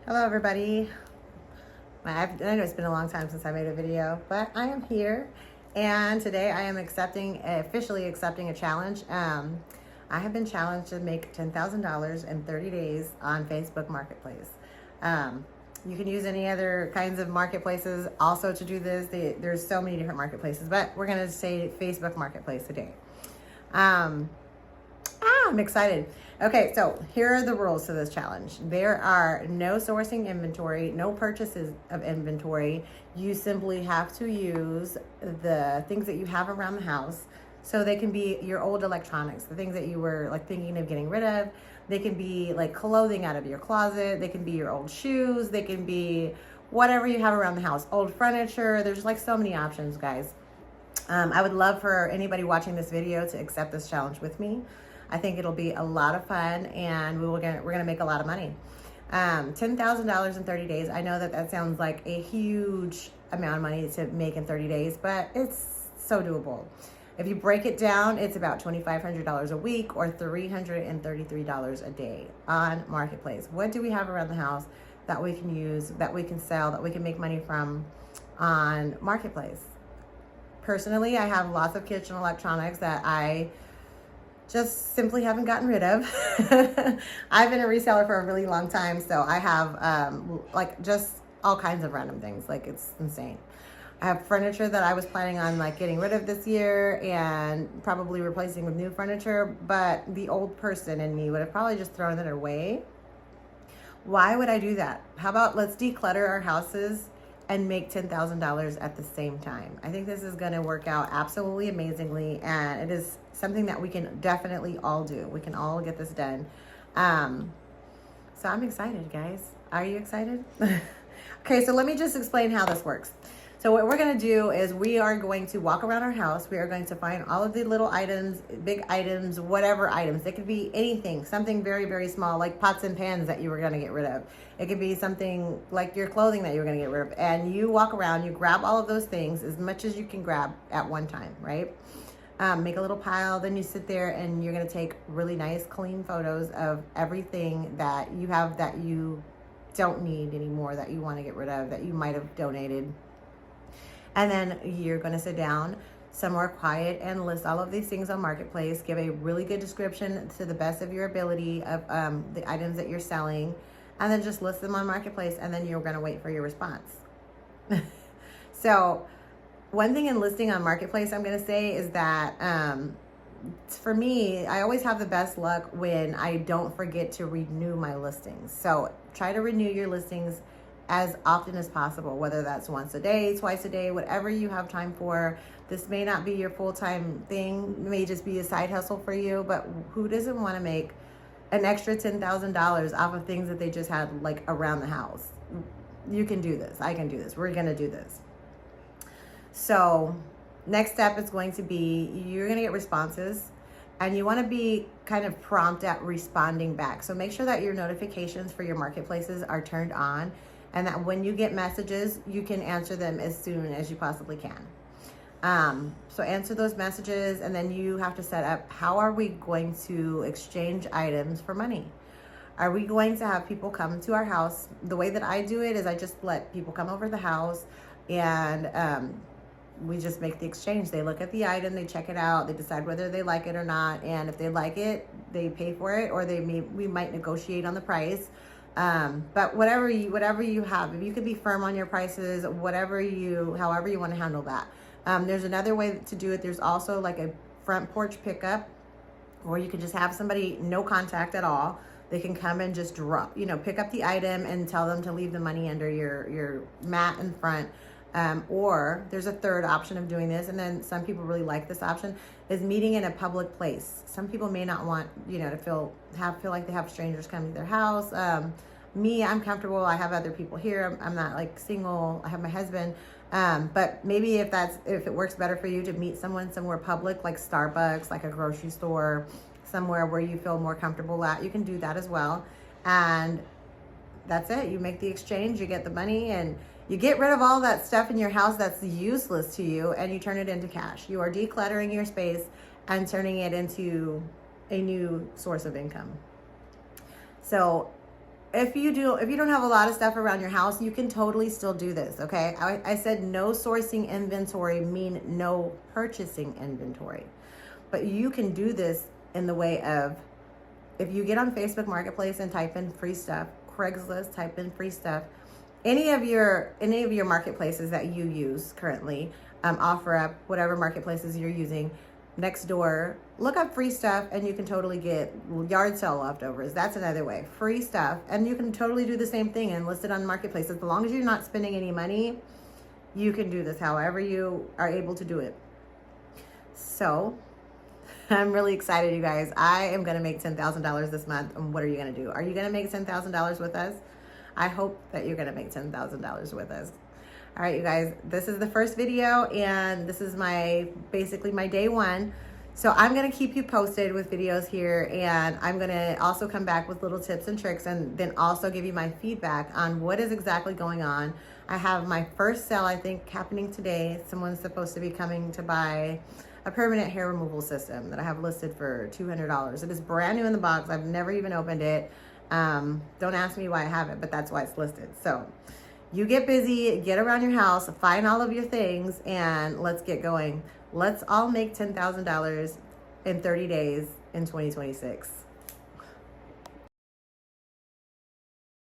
Hello everybody. I know it's been a long time since I made a video, but I am here and today I am officially accepting a challenge. I have been challenged to make $10,000 in 30 days on Facebook Marketplace. You can use any other kinds of marketplaces also to do this. There's so many different marketplaces, but we're going to say Facebook Marketplace today. I'm excited. Okay, so here are the rules to this challenge. There are no sourcing inventory, no purchases of inventory. You simply have to use the things that you have around the house. So they can be your old electronics, the things that you were like thinking of getting rid of. They can be like clothing out of your closet. They can be your old shoes. They can be whatever you have around the house. Old furniture. There's like so many options, guys. I would love for anybody watching this video to accept this challenge with me. I think it'll be a lot of fun, and we're gonna make a lot of money. $10,000 in 30 days. I know that sounds like a huge amount of money to make in 30 days, but it's so doable. If you break it down, it's about $2,500 a week or $333 a day on Marketplace. What do we have around the house that we can use, that we can sell, that we can make money from on Marketplace? Personally, I have lots of kitchen electronics that I just simply haven't gotten rid of. I've been a reseller for a really long time, so I have like just all kinds of random things. Like, it's insane. I have furniture that I was planning on like getting rid of this year and probably replacing with new furniture, but the old person in me would have probably just thrown it away. Why would I do that? How about let's declutter our houses and make $10,000 at the same time? I think this is going to work out absolutely amazingly, and it is something that we can definitely all do. We can all get this done. So I'm excited, guys. Are you excited? Okay, so let me just explain how this works. So what we're going to do is we are going to walk around our house. We are going to find all of the little items, big items, whatever items. It could be anything, something very, very small, like pots and pans that you were going to get rid of. It could be something like your clothing that you were going to get rid of. And you walk around, you grab all of those things, as much as you can grab at one time, right? Make a little pile, then you sit there and you're going to take really nice, clean photos of everything that you have that you don't need anymore, that you want to get rid of, that you might have donated. And then you're going to sit down somewhere quiet and list all of these things on Marketplace. Give a really good description to the best of your ability of the items that you're selling, and then just list them on Marketplace, and then you're going to wait for your response. So one thing in listing on Marketplace I'm going to say is that for me, I always have the best luck when I don't forget to renew my listings. So try to renew your listings as often as possible, whether that's once a day, twice a day, whatever you have time for. This may not be your full-time thing, it may just be a side hustle for you, but who doesn't want to make an extra $10,000 off of things that they just had like around the house? You can do this. I can do this. We're going to do this. So next step is going to be, you're going to get responses, and you want to be kind of prompt at responding back. So make sure that your notifications for your marketplaces are turned on, and that when you get messages, you can answer them as soon as you possibly can. So answer those messages, and then you have to set up, how are we going to exchange items for money? Are we going to have people come to our house? The way that I do it is I just let people come over the house, and we just make the exchange. They look at the item, they check it out, they decide whether they like it or not, and if they like it, they pay for it, or we might negotiate on the price. But whatever you have, if you could be firm on your prices, however you want to handle that. There's another way to do it. There's also like a front porch pickup, or you can just have somebody, no contact at all. They can come and just pick up the item and tell them to leave the money under your mat in front. Or there's a third option of doing this, and then some people really like this option, is meeting in a public place. Some people may not want, to feel like they have strangers coming to their house. Me, I'm comfortable. I have other people here. I'm not like single. I have my husband. But maybe if it works better for you to meet someone somewhere public, like Starbucks, like a grocery store, somewhere where you feel more comfortable at, you can do that as well. And that's it. You make the exchange, you get the money, and you get rid of all that stuff in your house that's useless to you, and you turn it into cash. You are decluttering your space and turning it into a new source of income. So if you don't have a lot of stuff around your house, you can totally still do this. Okay, I said no sourcing inventory mean no purchasing inventory, but you can do this in the way of, if you get on Facebook Marketplace and type in free stuff, Craigslist, type in free stuff, any of your marketplaces that you use currently, OfferUp, whatever marketplaces you're using, Nextdoor, look up free stuff, and you can totally get yard sale leftovers. That's another way, free stuff, and you can totally do the same thing and list it on marketplaces. As long as you're not spending any money, you can do this however you are able to do it. So I'm really excited, you guys. I am going to make $10,000 this month. And what are you going to do? Are you going to make $10,000 with us? I hope that you're going to make $10,000 with us. All right, you guys, this is the first video, and this is basically my day one. So I'm going to keep you posted with videos here, and I'm going to also come back with little tips and tricks, and then also give you my feedback on what is exactly going on. I have my first sale, I think, happening today. Someone's supposed to be coming to buy a permanent hair removal system that I have listed for $200. It is brand new in the box. I've never even opened it. Don't ask me why I haven't, but that's why it's listed. So you get busy, get around your house, find all of your things, and let's get going. Let's all make $10,000 in 30 days in 2026.